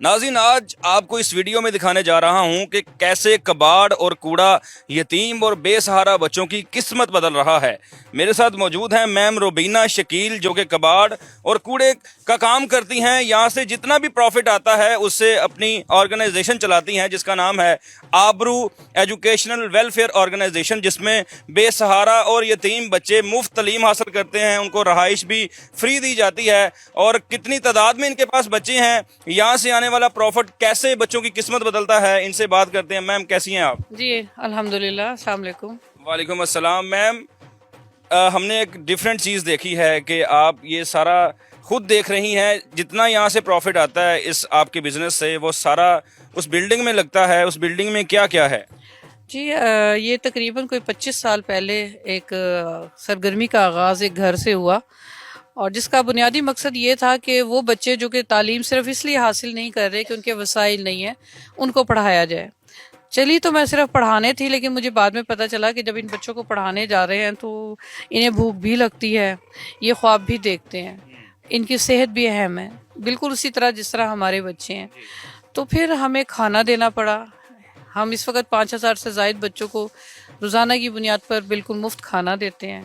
ناظرین، آج آپ کو اس ویڈیو میں دکھانے جا رہا ہوں کہ کیسے کباڑ اور کوڑا یتیم اور بے سہارا بچوں کی قسمت بدل رہا ہے۔ میرے ساتھ موجود ہیں میم روبینہ شکیل، جو کہ کباڑ اور کوڑے کا کام کرتی ہیں۔ یہاں سے جتنا بھی پروفٹ آتا ہے اس سے اپنی آرگنائزیشن چلاتی ہیں، جس کا نام ہے آبرو ایجوکیشنل ویلفیئر آرگنائزیشن، جس میں بے سہارا اور یتیم بچے مفت تعلیم حاصل کرتے ہیں، ان کو رہائش بھی فری دی جاتی ہے۔ اور کتنی تعداد میں ان کے پاس بچے ہیں، یہاں سے آنے والا پروفٹ کیسے بچوں کی قسمت بدلتا ہے، ان سے بات کرتے ہیں۔ میم کیسی ہیں آپ؟ جی الحمدللہ، السلام علیکم۔ وعلیکم السلام۔ میم ہم نے ایک ڈیفرنٹ چیز دیکھی ہے کہ آپ یہ سارا خود دیکھ رہی ہیں، جتنا یہاں سے پروفٹ آتا ہے اس آپ کے بزنس سے وہ سارا اس بلڈنگ میں لگتا ہے۔ اس بلڈنگ میں کیا کیا ہے؟ جی یہ تقریباً کوئی 25 سال پہلے ایک سرگرمی کا آغاز ایک گھر سے ہوا، اور جس کا بنیادی مقصد یہ تھا کہ وہ بچے جو کہ تعلیم صرف اس لیے حاصل نہیں کر رہے کہ ان کے وسائل نہیں ہیں، ان کو پڑھایا جائے۔ چلی تو میں صرف پڑھانے تھی، لیکن مجھے بعد میں پتہ چلا کہ جب ان بچوں کو پڑھانے جا رہے ہیں تو انہیں بھوک بھی لگتی ہے، یہ خواب بھی دیکھتے ہیں، ان کی صحت بھی اہم ہے، بالکل اسی طرح جس طرح ہمارے بچے ہیں۔ تو پھر ہمیں کھانا دینا پڑا۔ ہم اس وقت 5,000 سے زائد بچوں کو روزانہ کی بنیاد پر بالکل مفت کھانا دیتے ہیں۔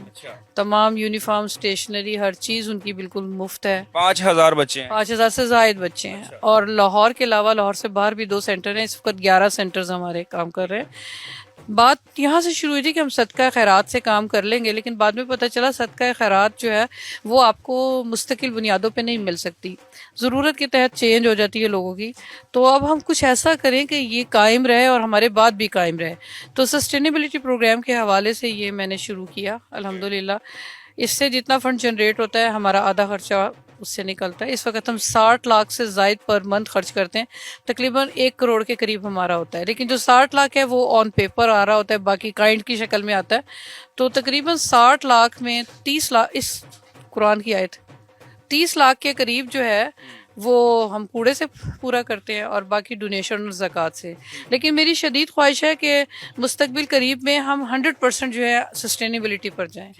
تمام یونیفارم، اسٹیشنری، ہر چیز ان کی بالکل مفت ہے۔ 5,000 بچے ہیں؟ 5,000 سے زائد بچے ہیں، اور لاہور کے علاوہ لاہور سے باہر بھی 2 سینٹر ہیں۔ اس وقت 11 سینٹرز ہمارے کام کر رہے ہیں۔ بات یہاں سے شروع ہوئی تھی کہ ہم صدقہ خیرات سے کام کر لیں گے، لیکن بعد میں پتہ چلا صدقہ خیرات جو ہے وہ آپ کو مستقل بنیادوں پہ نہیں مل سکتی، ضرورت کے تحت چینج ہو جاتی ہے لوگوں کی۔ تو اب ہم کچھ ایسا کریں کہ یہ قائم رہے اور ہمارے بعد بھی قائم رہے۔ تو سسٹینیبلٹی پروگرام کے حوالے سے یہ میں نے شروع کیا الحمدللہ۔ اس سے جتنا فنڈ جنریٹ ہوتا ہے ہمارا آدھا خرچہ اس سے نکلتا ہے۔ اس وقت ہم 60 لاکھ سے زائد پر منتھ خرچ کرتے ہیں، تقریباً 1 کروڑ کے قریب ہمارا ہوتا ہے، لیکن جو 60 لاکھ ہے وہ آن پیپر آ رہا ہوتا ہے، باقی کائنڈ کی شکل میں آتا ہے۔ تو تقریباً 60 لاکھ میں 30 لاکھ، اس قرآن کی آیت 30 لاکھ کے قریب جو ہے وہ ہم کوڑے سے پورا کرتے ہیں، اور باقی ڈونیشن اور زکوٰۃ سے۔ لیکن میری شدید خواہش ہے کہ مستقبل قریب میں ہم 100% جو ہے سسٹینیبلٹی پر جائیں۔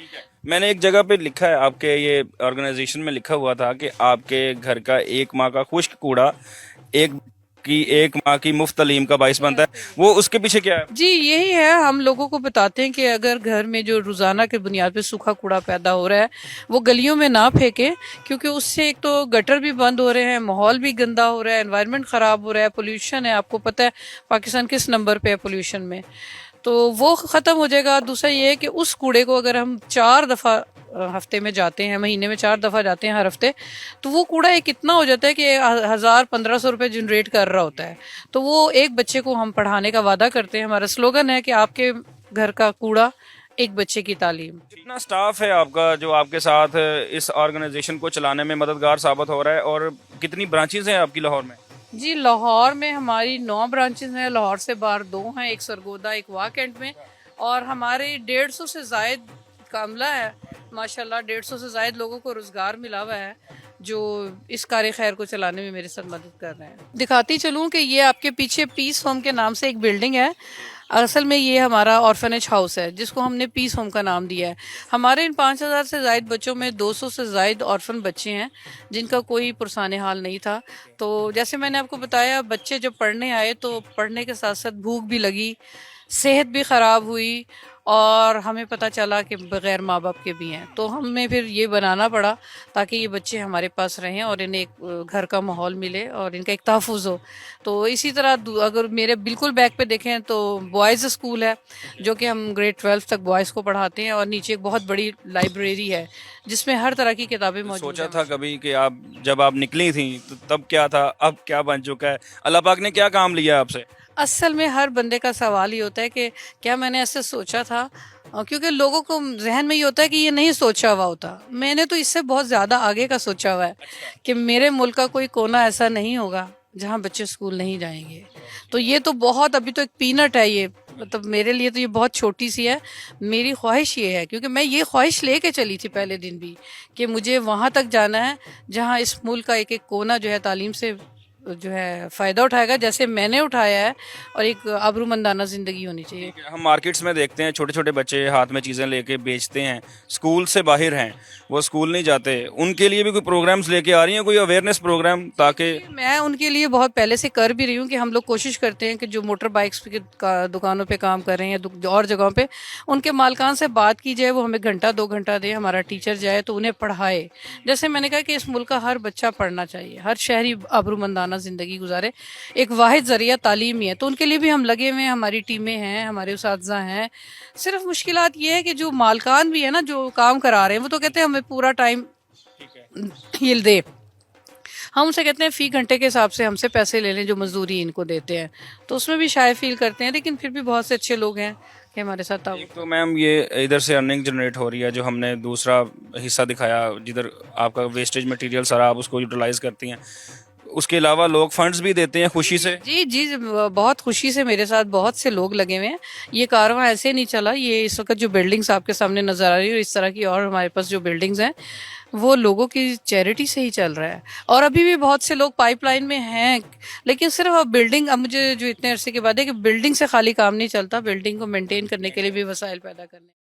میں نے ایک جگہ پہ لکھا ہے، آپ کے یہ آرگنائزیشن میں لکھا ہوا تھا کہ آپ کے گھر کا 1 ماہ کا خشک کوڑا ایک ماہ کی مفت تعلیم کا باعث بنتا ہے۔ وہ اس کے پیچھے کیا ہے؟ جی یہی ہے، ہم لوگوں کو بتاتے ہیں کہ اگر گھر میں جو روزانہ کے بنیاد پہ سوکھا کوڑا پیدا ہو رہا ہے وہ گلیوں میں نہ پھینکیں، کیونکہ اس سے ایک تو گٹر بھی بند ہو رہے ہیں، ماحول بھی گندا ہو رہا ہے، انوائرمنٹ خراب ہو رہا ہے، پولیوشن ہے۔ آپ کو پتہ ہے پاکستان کس نمبر پہ ہے پولیوشن میں، تو وہ ختم ہو جائے گا۔ دوسرا یہ ہے کہ اس کوڑے کو اگر ہم 4 دفعہ ہفتے میں جاتے ہیں، مہینے میں 4 دفعہ جاتے ہیں ہر ہفتے، تو وہ کوڑا ایک اتنا ہو جاتا ہے کہ 1,000-1,500 روپے جنریٹ کر رہا ہوتا ہے۔ تو وہ ایک بچے کو ہم پڑھانے کا وعدہ کرتے ہیں۔ ہمارا سلوگن ہے کہ آپ کے گھر کا کوڑا ایک بچے کی تعلیم۔ کتنا سٹاف ہے آپ کا جو آپ کے ساتھ اس آرگنائزیشن کو چلانے میں مددگار ثابت ہو رہا ہے، اور کتنی برانچز ہیں آپ کی لاہور میں؟ جی لاہور میں ہماری 9 برانچز ہیں، لاہور سے باہر 2 ہیں، ایک سرگودا، ایک واہ کینٹ میں، اور ہمارے 150 سے زائد کا عملہ ہے۔ ماشاءاللہ 150 سے زائد لوگوں کو روزگار ملا ہوا ہے جو اس کار خیر کو چلانے میں میرے ساتھ مدد کر رہے ہیں۔ دکھاتی چلوں کہ یہ آپ کے پیچھے پیس ہوم کے نام سے ایک بلڈنگ ہے، اصل میں یہ ہمارا آرفنیج ہاؤس ہے جس کو ہم نے پیس ہوم کا نام دیا ہے۔ ہمارے ان 5,000 سے زائد بچوں میں 200 سے زائد آرفن بچے ہیں جن کا کوئی پرسان حال نہیں تھا۔ تو جیسے میں نے آپ کو بتایا، بچے جب پڑھنے آئے تو پڑھنے کے ساتھ ساتھ بھوک بھی لگی، صحت بھی خراب ہوئی، اور ہمیں پتہ چلا کہ بغیر ماں باپ کے بھی ہیں، تو ہمیں پھر یہ بنانا پڑا تاکہ یہ بچے ہمارے پاس رہیں اور انہیں ایک گھر کا ماحول ملے اور ان کا ایک تحفظ ہو۔ تو اسی طرح اگر میرے بالکل بیک پہ دیکھیں تو بوائز اسکول ہے جو کہ ہم گریڈ 12 تک بوائز کو پڑھاتے ہیں، اور نیچے ایک بہت بڑی لائبریری ہے جس میں ہر طرح کی کتابیں موجود ہیں۔ سوچا تھا کبھی کہ آپ جب آپ نکلی تھیں تو تب کیا تھا، اب کیا بن چکا ہے؟ اللہ پاک نے کیا کام لیا آپ سے؟ اصل میں ہر بندے کا سوال یہ ہوتا ہے کہ کیا میں نے ایسے سوچا تھا، کیونکہ لوگوں کو ذہن میں یہ ہوتا ہے کہ یہ نہیں سوچا ہوا ہوتا۔ میں نے تو اس سے بہت زیادہ آگے کا سوچا ہوا ہے کہ میرے ملک کا کوئی کونا ایسا نہیں ہوگا جہاں بچے اسکول نہیں جائیں گے۔ تو یہ تو بہت، ابھی تو ایک پینٹ ہے یہ، مطلب میرے لیے تو یہ بہت چھوٹی سی ہے۔ میری خواہش یہ ہے، کیونکہ میں یہ خواہش لے کے چلی تھی پہلے دن بھی، کہ مجھے وہاں تک جانا ہے جہاں اس ملک کا ایک ایک کونا جو ہے تعلیم سے جو ہے فائدہ اٹھائے گا جیسے میں نے اٹھایا ہے، اور ایک آبرومندانہ زندگی ہونی چاہیے۔ ہم مارکیٹس میں دیکھتے ہیں چھوٹے چھوٹے بچے ہاتھ میں چیزیں لے کے بیچتے ہیں، اسکول سے باہر ہیں، وہ اسکول نہیں جاتے، ان کے لیے بھی کوئی پروگرامز لے کے آ رہی ہیں، کوئی اویئرنیس پروگرام تاکہ میں ان کے لیے بہت پہلے سے کر بھی رہی ہوں کہ ہم لوگ کوشش کرتے ہیں کہ جو موٹر بائکس کی دکانوں پہ کام کر رہے ہیں یا اور جگہوں پہ، ان کے مالکان سے بات کی جائے، وہ ہمیں گھنٹہ 2 گھنٹہ دے، ہمارا ٹیچر جائے تو انہیں پڑھائے۔ جیسے میں نے کہا کہ اس ملک کا ہر بچہ پڑھنا چاہیے، ہر شہری آبرومندانہ زندگی گزارے، ایک واحد ذریعہ تعلیم ہی ہے، تو ان کے لیے بھی ہم لگے ہوئے ہیں، ہماری ٹیمیں ہیں، ہمارے اساتذہ ہیں۔ صرف مشکلات یہ ہے کہ جو مالکان بھی ہے نا جو کام کرا رہے ہیں، وہ تو کہتے ہیں ہمیں پورا ٹائم یہ دے، ہم ان سے کہتے ہیں فی گھنٹے کے حساب سے ہم سے پیسے لے لیں جو مزدوری ان کو دیتے ہیں، تو اس میں بھی شائع فیل کرتے ہیں، لیکن پھر بھی بہت سے اچھے لوگ ہیں کہ ہمارے ساتھ تعاون۔ ایک تو میم یہ ادھر سے ارننگ جنریٹ ہو رہی ہے، جو ہم نے دوسرا حصہ دکھایا جدھر آپ کا ویسٹیج مٹیریل سارا آپ اس کو یوٹیلائز کرتی ہیں، اس کے علاوہ لوگ فنڈز بھی دیتے ہیں خوشی سے۔ جی جی، بہت خوشی سے میرے ساتھ بہت سے لوگ لگے ہوئے ہیں، یہ کارواں ایسے نہیں چلا، یہ اس وقت جو بلڈنگز آپ کے سامنے نظر آ رہی ہے اور اس طرح کی اور ہمارے پاس جو بلڈنگز ہیں وہ لوگوں کی چیریٹی سے ہی چل رہا ہے، اور ابھی بھی بہت سے لوگ پائپ لائن میں ہیں، لیکن صرف اب بلڈنگ، اب مجھے جو اتنے عرصے کے بعد ہے کہ بلڈنگ سے خالی کام نہیں چلتا، بلڈنگ کو مینٹین کرنے کے لیے بھی وسائل پیدا کرنے